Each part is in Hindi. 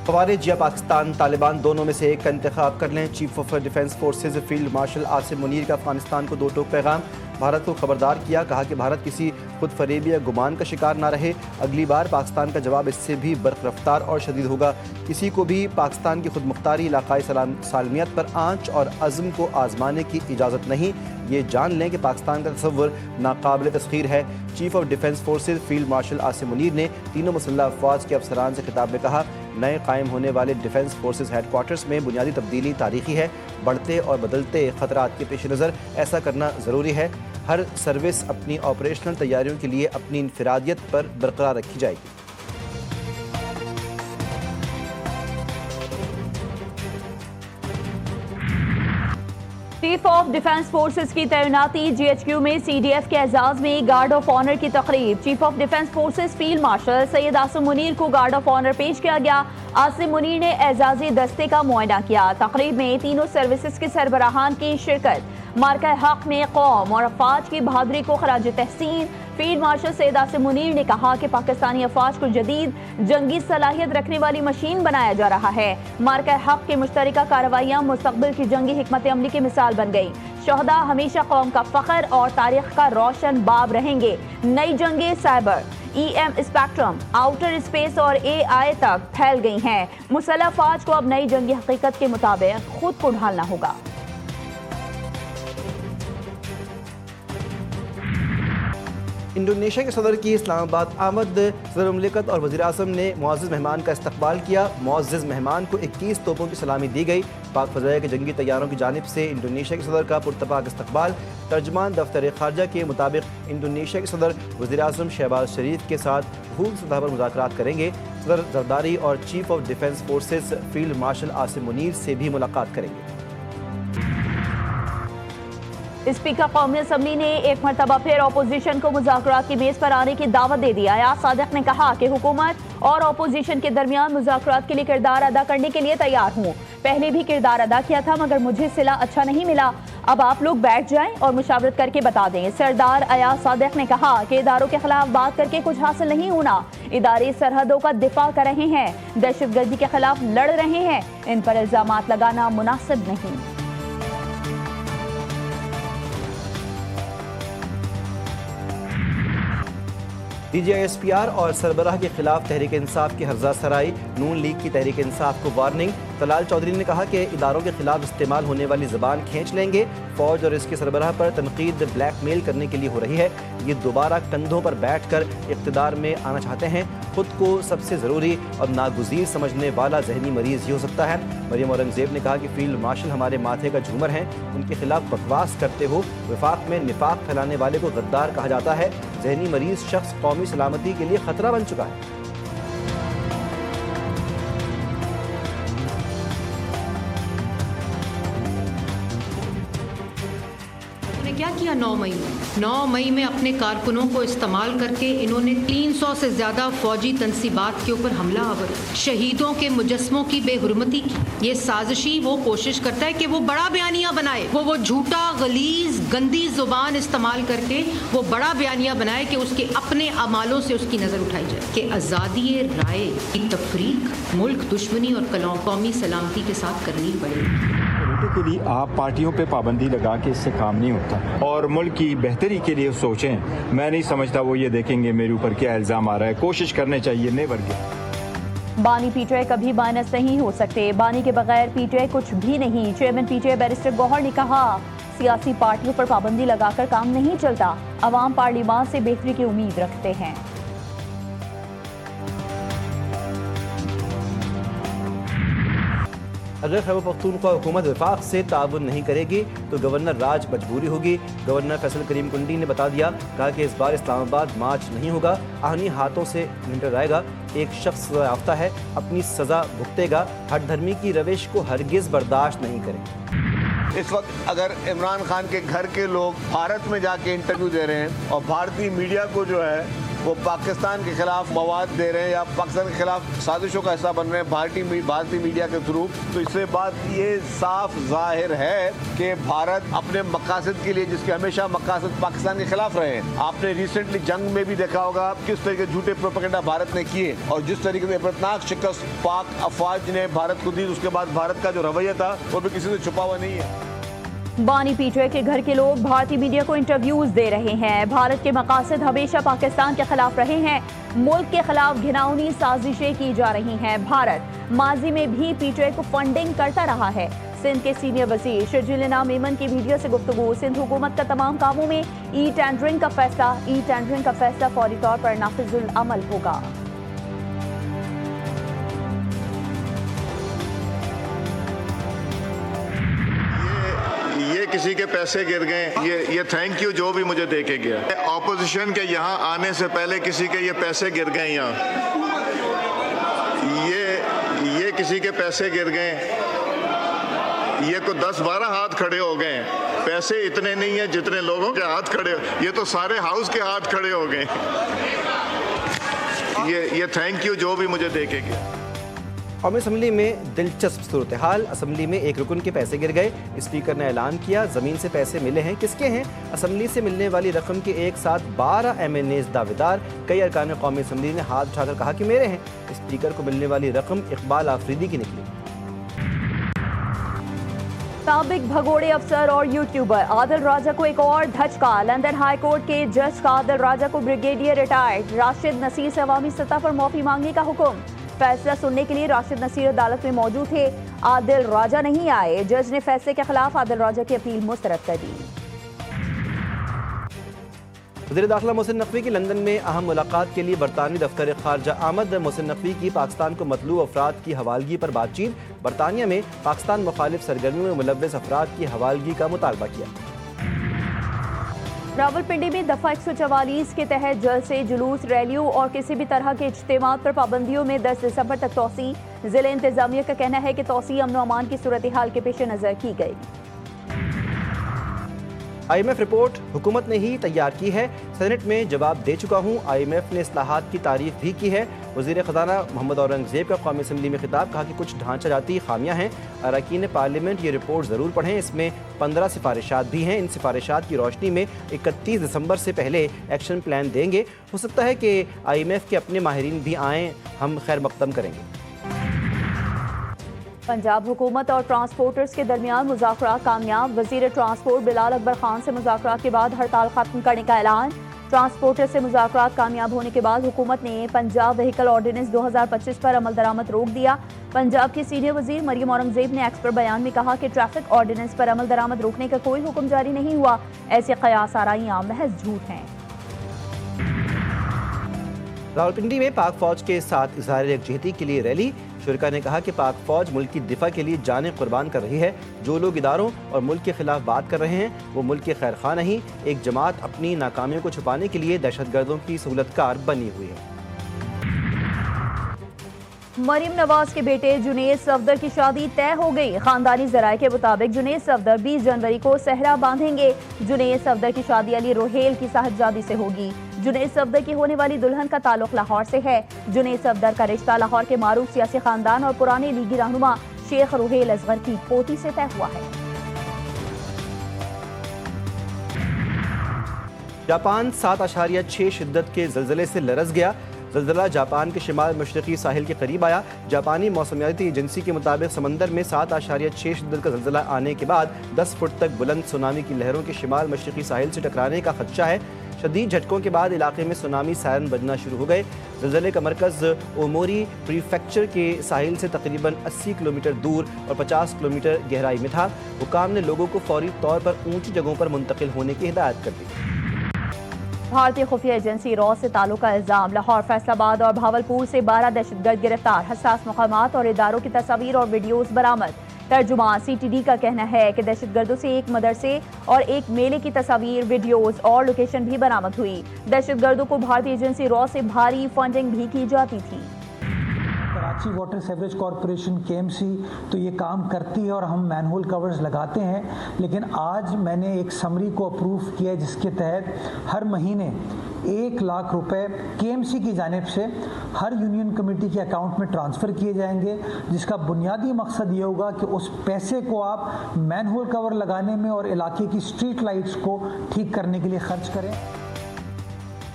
खवारिज या पाकिस्तान तालिबान दोनों में से एक का इंतखाब कर लें। Chief of defence forces field marshal Asim Munir का अफगानिस्तान को दो टोक पैगाम। भारत को खबरदार किया, कहा कि भारत किसी खुद फरेबी या गुमान का शिकार ना रहे। अगली बार पाकिस्तान का जवाब इससे भी बर्क रफ्तार और शदीद होगा। किसी को भी पाकिस्तान की खुद मुख्तारी, इलाकाई सालमियत पर आंच और अज़्म को आजमाने की इजाज़त नहीं। ये जान लें कि पाकिस्तान का तसव्वुर नाकाबिल तस्खीर है। Chief of defence forces field marshal Asim Munir ने तीनों मुसल्लह अफवाज के अफसरान से खिताब में कहा, नए कायम होने वाले डिफेंस फोर्सेज हेडक्वार्टर्स में बुनियादी तब्दीली तारीखी है। बढ़ते और बदलते खतरात के पेश नज़र ऐसा करना ज़रूरी है। हर सर्विस अपनी ऑपरेशनल तैयारियों के लिए अपनी इनफरादियत पर बरकरार रखी जाएगी। चीफ ऑफ डिफेंस फोर्सेज की तैनाती GHQ में CDF के एजाज में गार्ड ऑफ ऑनर की तकरीब। Chief of defence forces field marshal Syed Asim Munir को गार्ड ऑफ ऑनर पेश किया गया। आसिम मुनीर ने एजाजी दस्ते का मुआयना किया। तकरीब में तीनों सर्विसेज के सरबराहान की शिरकत। मार्का हक में कौम और अफवाज की बहादुरी को खराज तहसीन। फील्ड मार्शल सैयद आसिम मुनीर ने कहा कि पाकिस्तानी अफवाज को जदीद जंगी सलाहियत रखने वाली मशीन बनाया जा रहा है। मार्का हक की मुश्तरका कार्रवाइयाँ मुस्तकबिल की जंगी हिकमत अमली की मिसाल बन गई। शहदा हमेशा कौम का फख्र और तारीख का रोशन बाब रहेंगे। नई जंगे cyber, EM spectrum, outer space और AI तक फैल गई हैं। मुसल्लह अफवाज को अब नई जंगी हकीकत के मुताबिक खुद को ढालना होगा। इंडोनेशिया के सदर की इस्लामाबाद आमद। सदर मुमलिकत और वज़ीर आज़म ने मुअज़्ज़ज़ मेहमान का इस्तकबाल किया। मुअज़्ज़ज़ मेहमान को 21 तोपों की सलामी दी गई। पाक फ़ज़ाइया के जंगी तैयारों की जानिब से इंडोनेशिया के सदर का पुरतपाक इस्तकबाल। तर्जमान दफ्तर ख़ारजा के मुताबिक इंडोनेशिया के सदर वज़ीर आज़म शहबाज शरीफ के साथ खूब सतह पर मुज़ाकरात करेंगे। सदर जरदारी और chief of defence forces field marshal Asim Munir से भी मुलाकात करेंगे। स्पीकर कौमी असम्बली ने एक मरतबा फिर अपोजिशन को मुज़ाकरात की मेज़ पर आने की दावत दे दी। अयाज सादिक ने कहा कि हुकूमत और अपोजिशन के दरमियान मुज़ाकरात के लिए किरदार अदा करने के लिए तैयार हूँ। पहले भी किरदार अदा किया था मगर मुझे सिला अच्छा नहीं मिला। अब आप लोग बैठ जाएं और मुशावरत करके बता दें। सरदार अयाज सादिक ने कहा कि इदारों के खिलाफ बात करके कुछ हासिल नहीं होना। इदारे सरहदों का दिफा कर रहे हैं, दहशतगर्दी के खिलाफ लड़ रहे हैं। इन पर इल्जामात लगाना मुनासिब नहीं। DGISPR और सरबराह के खिलाफ तहरीक इंसाफ की हर्जा सराई। नून लीग की तहरीक इंसाफ को वार्निंग। तलाल चौधरी ने कहा कि इदारों के खिलाफ इस्तेमाल होने वाली ज़बान खींच लेंगे। फौज और इसके सरबराह पर तनकीद ब्लैकमेल करने के लिए हो रही है। ये दोबारा कंधों पर बैठ कर इक़्तिदार में आना चाहते हैं। खुद को सबसे ज़रूरी और नागुज़ीर समझने वाला जहनी मरीज़ ही हो सकता है। मरियम औरंगज़ेब ने कहा कि फील्ड मार्शल हमारे माथे का झूमर हैं। उनके खिलाफ बकवास करते हो वफाक में निफाक फैलाने वाले को गद्दार कहा जाता है। जहनी मरीज़ शख्स कौमी सलामती के लिए ख़तरा बन चुका है। क्या किया 9 मई में अपने कारकुनों को इस्तेमाल करके इन्होंने 300 से ज़्यादा फौजी तनसीबात के ऊपर हमला आवर, शहीदों के मुजस्मों की बेहुरमती की। ये साजिशी वो कोशिश करता है कि वो बड़ा बयानिया बनाए, वो झूठा गलीज गंदी जुबान इस्तेमाल करके वो बड़ा बयानिया बनाए कि उसके अपने अमालों से उसकी नज़र उठाई जाए कि आज़ादी राय की तफरीक मुल्क दुश्मनी और कौमी सलामती के साथ करनी पड़ेगी। के लिए आप पार्टियों पे पाबंदी लगा के इससे काम नहीं होता और मुल्क की बेहतरी के लिए सोचें। मैं नहीं समझता वो ये देखेंगे मेरे ऊपर क्या इल्ज़ाम आ रहा है। कोशिश करने चाहिए। Never give. बानी PTI कभी माइनस नहीं हो सकते। बानी के बगैर PTI कुछ भी नहीं। चेयरमैन PTI बैरिस्टर गौहर ने कहा, सियासी पार्टियों पर पाबंदी लगाकर काम नहीं चलता। अवाम पार्लियामान से बेहतरी की उम्मीद रखते हैं। अगर खैबर पख्तूनख्वा हुकूमत वफाक से ताउन नहीं करेगी तो गवर्नर राज मजबूरी होगी। गवर्नर फैसल करीम कुंडी ने बता दिया, कहा कि इस बार इस्लामाबाद मार्च नहीं होगा, आहनी हाथों से निपटा जाएगा। एक शख्स सजा याफ्ता है, अपनी सजा भुगतेगा। हर धर्मी की रविश को हरगिज़ बर्दाश्त नहीं करें। इस वक्त अगर इमरान खान के घर के लोग भारत में जाके इंटरव्यू दे रहे हैं और भारतीय मीडिया को जो है वो पाकिस्तान के खिलाफ मवाद दे रहे हैं या पाकिस्तान के खिलाफ साजिशों का हिस्सा बन रहे हैं भारतीय मीडिया के थ्रू, तो इससे बात ये साफ जाहिर है कि भारत अपने मकासद के लिए, जिसके हमेशा मकासद पाकिस्तान के खिलाफ रहे हैं। आपने रिसेंटली जंग में भी देखा होगा किस तरीके के झूठे प्रोपेगेंडा भारत ने किए और जिस तरीके से इबरतनाक शिकस्त पाक अफवाज ने भारत को दी, उसके बाद भारत का जो रवैया था वो भी किसी से छुपा हुआ नहीं है। बानी पीटरे के घर के लोग भारतीय मीडिया को इंटरव्यूज दे रहे हैं। भारत के मकासद हमेशा पाकिस्तान के खिलाफ रहे हैं। मुल्क के खिलाफ घिनौनी साजिशें की जा रही हैं। भारत माजी में भी पीटरे को फंडिंग करता रहा है। सिंध के सीनियर वजीर शर्जील इनाम मेमन की मीडिया से गुफ्तगू। सिंध हुकूमत का तमाम कामों में ई टेंडरिंग का फैसला फौरी तौर पर नाफिजुल अमल होगा। ये किसी के पैसे गिर गए, ये थैंक यू जो भी मुझे दे के गया। ऑपोजिशन के यहाँ आने से पहले किसी के ये पैसे गिर गए, यहाँ ये किसी के पैसे गिर गए, ये को 10-12 हाथ खड़े हो गए। पैसे इतने नहीं है जितने लोगों के हाथ खड़े, ये तो सारे हाउस के हाथ खड़े हो गए। ये थैंक यू जो भी मुझे दे के गया। कौमी असम्बली में दिलचस्प सूरत हाल। असम्बली में एक रुकन के पैसे गिर गए। स्पीकर ने ऐलान किया ज़मीन से पैसे मिले हैं, किसके हैं? असम्बली से मिलने वाली रकम के एक साथ 12 MNAs दावेदार। कई अरकान कौमी असम्बली ने हाथ उठाकर कहा कि मेरे हैं। स्पीकर को मिलने वाली रकम इकबाल आफरीदी की निकली। साबिक भगोड़े अफसर और यूट्यूबर आदिल राजा को एक और धचका। लंदन हाई कोर्ट के जज का आदिल राजा को ब्रिगेडियर रिटायर्ड राशिद नसीर से अवामी सतह पर माफी मांगने का हुक्म। फैसला सुनने के लिए राशिद नसीर अदालत में मौजूद थे, आदिल राजा नहीं आए। जज ने फैसले के खिलाफ आदिल राजा की अपील मुस्तरद कर दी। वज़ीर दाखिला मोहसिन नकवी की लंदन में अहम मुलाकात के लिए बरतानवी दफ्तर खारजा आमद। मोहसिन नकवी की पाकिस्तान को मतलूब अफराद की हवालगी पर बातचीत। बरतानिया में पाकिस्तान मुखालिफ सरगर्मियों में मुलव्वस अफराद की हवालगी का मुतालबा किया। रावलपिंडी में दफा 144 के तहत जलसे, जुलूस, रैलियों और किसी भी तरह के इज्तिमात पर पाबंदियों में 10 दिसंबर तक तोसी। जिला इंतजामिया का कहना है कि तोसी अमन अमान की सूरत हाल के पेश नज़र की गई। IMF रिपोर्ट हुकूमत ने ही तैयार की है, सेनेट में जवाब दे चुका हूँ। IMF ने इस्लाहात की तारीफ भी की है। वज़ीर ख़जाना मोहम्मद औरंगज़ेब का कौमी असम्बली में खिताब, कहा कि कुछ ढांचाजाती खामियाँ हैं। अरकान पार्लियामेंट ये रिपोर्ट ज़रूर पढ़ें, इसमें 15 सिफारिशात भी हैं। इन सिफारिशात की रोशनी में 31 दिसंबर से पहले एक्शन प्लान देंगे। हो सकता है कि IMF के अपने माहिरीन भी आएँ, हम खैर मकदम करेंगे। पंजाब हुकूमत और ट्रांसपोर्टर्स के दरमियान मुज़ाकरात कामयाब। वज़ीर ट्रांसपोर्ट बिलाल अकबर खान से मुज़ाकरात के बाद हड़ताल खत्म करने का ऐलान। ट्रांसपोर्टर से मुज़ाकरात कामयाब होने के बाद हुकूमत ने पंजाब व्हीकल ऑर्डिनेंस 2025 पर अमल दरामद रोक दिया। पंजाब की सीनियर वज़ीर मरियम औरंगज़ेब ने एक्स पर बयान में कहा कि ट्रैफिक ऑर्डिनेंस पर अमल दरामद रोकने का कोई हुक्म जारी नहीं हुआ। ऐसे कयास आराइयाँ महज झूठ हैं। रावलपिंडी में पाक फौज के साथ इज़हार यकजहती के लिए रैली। शुरका ने कहा कि पाक फौज मुल्क की दिफा के लिए जानें कुर्बान कर रही है। जो लोग इदारों और मुल्क के खिलाफ बात कर रहे हैं वो मुल्क के खैर खा नहीं। एक जमात अपनी नाकामियों को छुपाने के लिए दहशतगर्दों की सहूलतकार बनी हुई है। मरीम नवाज के बेटे जुनेद सफदर की शादी तय हो गई। खानदानी जराये के मुताबिक जुनेद सफदर 20 जनवरी को सहरा बांधेंगे। जुनेद सफदर की शादी अली रोहेल की साहिबजादी से होगी। जुनेद सफदर की होने वाली दुल्हन का ताल्लुक लाहौर से है। जुनेद सफदर का रिश्ता लाहौर के मारूफ सियासी खानदान और पुराने लीगी रहनुमा शेख रोहेल असगर की पोती से तय हुआ है। जापान 7.6 शिद्दत के ज़लज़ले से लरज़ गया। ज़लज़ला जापान के शिमाल मशरक़ी साहिल के करीब आया। जापानी मौसमियाती एजेंसी के मुताबिक समंदर में 7.6 शिद्दत का ज़लज़ला आने के बाद 10 फुट तक बुलंद सुनामी की लहरों के शिमाल मशरक़ी साहिल से टकराने का खदशा है। शदीद झटकों के बाद इलाके में सुनामी सायरन बजना शुरू हो गए। ज़लज़ले का मरकज़ ओमोरी प्रीफेक्चर के साहिल से तकरीबन 80 किलोमीटर दूर और 50 किलोमीटर गहराई में था। हुकाम ने लोगों को फौरी तौर पर ऊंची जगहों पर मुंतकिल होने की हिदायत कर दी। भारतीय खुफिया एजेंसी रॉ से ताल्लुक का इल्जाम। लाहौर, फैसलाबाद और भावलपुर से 12 दहशतगर्द गिरफ्तार। हसास मकामात और इदारों की तस्वीर और वीडियोस बरामद। तर्जुमा CTD का कहना है कि दहशतगर्दों से एक मदरसे और एक मेले की तस्वीर, वीडियोस और लोकेशन भी बरामद हुई। दहशतगर्दों को भारतीय एजेंसी रॉ से भारी फंडिंग भी की जाती थी। Karachi water sewerage corporation KMC तो ये काम करती है और हम मैनहोल कवर्स लगाते हैं, लेकिन आज मैंने एक समरी को अप्रूव किया जिसके तहत हर महीने 1 लाख रुपए KMC की जानिब से हर यूनियन कमेटी के अकाउंट में ट्रांसफ़र किए जाएंगे, जिसका बुनियादी मकसद ये होगा कि उस पैसे को आप मैनहोल कवर लगाने में और इलाके की स्ट्रीट लाइट्स को ठीक करने के लिए खर्च करें।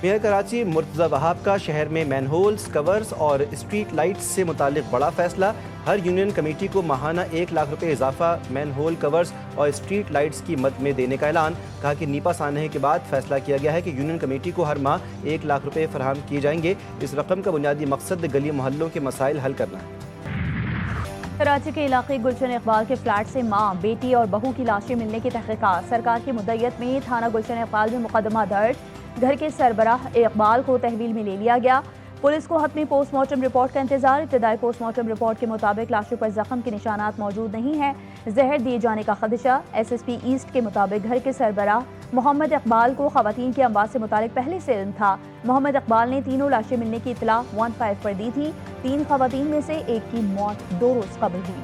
मेयर कराची मुर्तज़ा वहाब का शहर में मैनहोल्स, कवर्स और स्ट्रीट लाइट्स से मुतालिक बड़ा फैसला। हर यूनियन कमेटी को माहाना 1 लाख रुपए इजाफा मैनहोल कवर्स और स्ट्रीट लाइट्स की मद में देने का ऐलान। कहा कि नीपा सानहे के बाद फैसला किया गया है कि यूनियन कमेटी को हर माह 1 लाख रुपए फराहम किए जाएंगे। इस रकम का बुनियादी मकसद गली मोहल्लों के मसाइल हल करना है। कराची के इलाके गुलशन इकबाल के फ्लैट से मां, बेटी और बहू की लाशें मिलने की तहकीकात। सरकार की मुद्दत में थाना गुलशन इकबाल में मुकदमा दर्ज। घर के सरबराह इकबाल को तहवील में ले लिया गया। पुलिस को हतमी पोस्टमार्टम रिपोर्ट का इंतजार। इब्तदाई पोस्टमार्टम रिपोर्ट के मुताबिक लाशों पर जख्म के निशानात मौजूद नहीं है। जहर दिए जाने का खदशा। SSP ईस्ट के मुताबिक घर के सरबराह मोहम्मद इकबाल को खवातीन की अमवात से मुतालिक पहले से इल्म था। मोहम्मद इकबाल ने तीनों लाशें मिलने की इतला 15 पर दी थी। 3 खवातीन में से एक की मौत 2 रोज कबल हुई।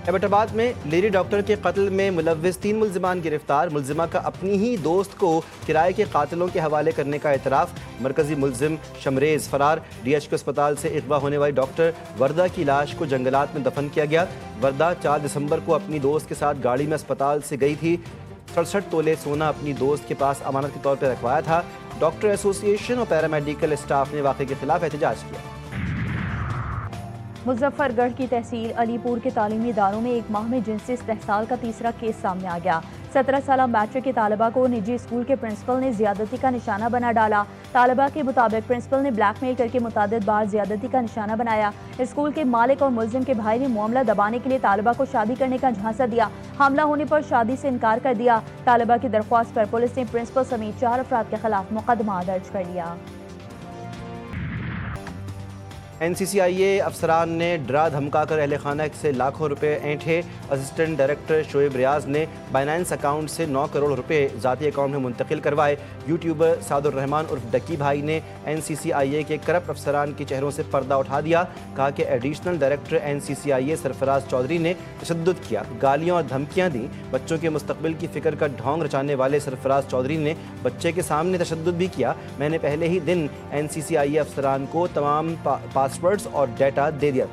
एबटाबाद में लेडी डॉक्टर के कत्ल में मुलव्विस 3 मुल्जिमान गिरफ्तार। मुल्जिमा का अपनी ही दोस्त को किराए के कातिलों के हवाले करने का एतराफ़। मरकजी मुल्जिम शमरेज फरार। DHQ अस्पताल से अगवा होने वाली डॉक्टर वर्दा की लाश को जंगलात में दफन किया गया। वर्दा 4 दिसंबर को अपनी दोस्त के साथ गाड़ी में अस्पताल से गई थी। 67 तोले सोना अपनी दोस्त के पास अमानत के तौर पर रखवाया था। डॉक्टर एसोसिएशन और पैरामेडिकल स्टाफ ने वाक़े के खिलाफ एहतजाज किया। मुजफ्फरगढ़ की तहसील अलीपुर के तालीमी इदारों में एक माह में जिनसी इस्तेहसाल का तीसरा केस सामने आ गया। 17 साल मैट्रिक के तालिबा को निजी स्कूल के प्रिंसिपल ने ज्यादती का निशाना बना डाला। तालिबा के मुताबिक प्रिंसिपल ने ब्लैकमेल करके मुतादिद बार ज्यादती का निशाना बनाया। स्कूल के मालिक और मुल्जिम के भाई ने मामला दबाने के लिए तालिबा को शादी करने का झांसा दिया। हमला होने पर शादी से इनकार कर दिया। तालिबा की दरख्वास्त पर पुलिस ने प्रिंसिपल समेत 4 अफराद के खिलाफ मुकदमा दर्ज कर लिया। NCCIA अफसरान ने डरा धमकाकर अहल खाना से लाखों रुपए ऐंठे। असिस्टेंट डायरेक्टर शोएब रियाज ने बाइनेंस अकाउंट से 9 करोड़ रुपए ज़ाती अकाउंट में मुंतकिल करवाए। यूट्यूबर सादुर रहमान उर्फ डक्की भाई ने NCCIA के करप्ट अफसरान के चेहरों से पर्दा उठा दिया। कहा कि additional director NCCIA Sarfaraz Chaudhry ने तशद्दुद किया, गालियाँ और धमकियाँ दी। बच्चों के मुस्तकबिल की फ़िक्र का ढोंग रचाने वाले सरफराज चौधरी ने बच्चे के सामने तशद्दुद भी किया। मैंने पहले ही दिन NCCIA अफसरान को तमाम पासवर्ड्स और डाटा दे दिया।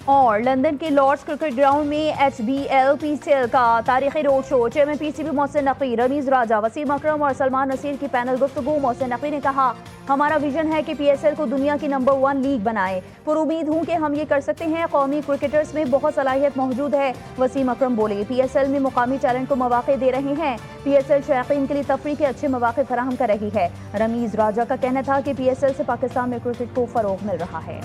और लंदन के लॉर्ड्स क्रिकेट ग्राउंड में HBL PCL का तारीखी road show. Chairman PCB Mohsin Naqvi, Ramiz Raja, Wasim Akram और सलमान नसीर की पैनल गुफ्तगू। मोहसिन नकवी ने कहा, हमारा विजन है कि PSL को दुनिया की नंबर 1 लीग बनाए। पुरुमीद हूँ कि हम ये कर सकते हैं। कौमी क्रिकेटर्स में बहुत सलाहियत मौजूद है। वसीम अकरम बोले, PSL में मुकामी टैलेंट को मौके दे रहे हैं। PSL शौकीन के लिए तफरीह के अच्छे मौके फराहम कर रही है। रमीज राजा का कहना था कि PSL से पाकिस्तान में क्रिकेट को फरोग मिल रहा है।